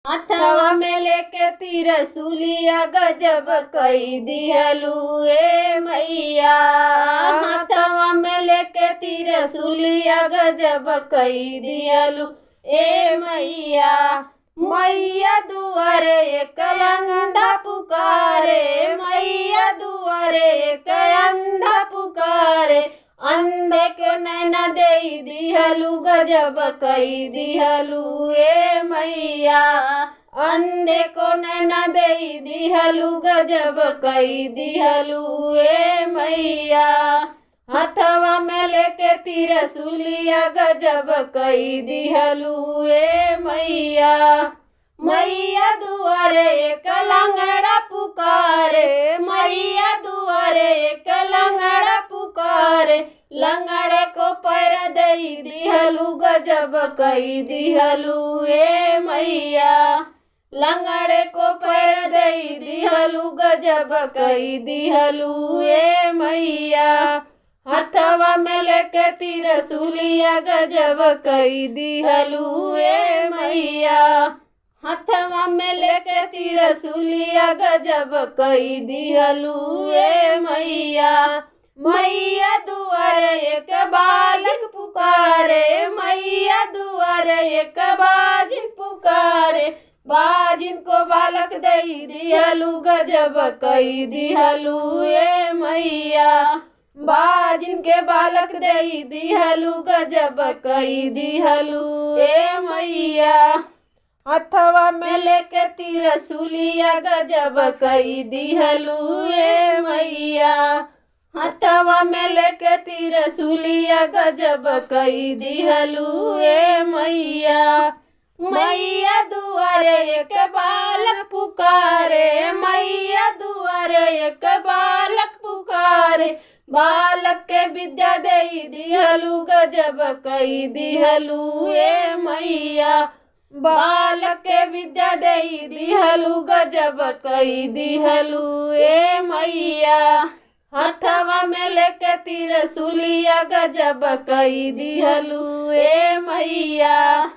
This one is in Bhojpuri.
हथवा में लेके तिरसुलिया गजब कई दिहलू ए मैया। हथवा में लेके तिरसुलिया गजब कई दिहलू ए मैया। मैया दुआरे एक अंधा पुकारे, मैया दुआरे एक अंधा पुकारे। अंधे के नैना दे दिहलू गजब कई दिहलू ए मैया। अंधे को नैना दे दिहलू गजब कई दिहलू ए मैया। हथवा में लेके तिरसुलिया गजब कई दिहलू ए मैया। मैया दुआरे एक लंगड़ा पुकारे, मैया दुआरे एक लंगड़ा पुकारे। लंगड़े को पैर दे दिहलू गजब कई दिहलू ए मैया। लंगड़े को पैर दे दिहलू गजब कई दिहलू ए मैया। हथवा में लेके तिरसुलिया गजब कई दिहलू ए मैया। हथवा में लेके तिरसुलिया गजब कई दिहलू ए मैया। मैया दुआरे एक बालक पुकारे, मैया दुआरे एक बाजिन पुकारे। बाजिन को बालक दे दिहलू गजब कई दिहलू ए मैया। बाजिन के बालक दे दिहलू गजब कई दिहलू ए मैया। हथवा में लेके तिरसुलिया गजब कई दिहलू ए मैया। हथवा में लेके तिरसुलिया गजब कई दिहलू ए मैया। मैया दुआरे एक बालक पुकारे, मैया दुआरे एक बालक पुकारे। बालक के विद्या दे दिहलू गजब कई दिहलू ए मैया। बालक के विद्या दे दिहलू गजब कई दिहलू ए मैया। हथवा में लेके तिरसुलिया गजब कई दिहलू ए मैया।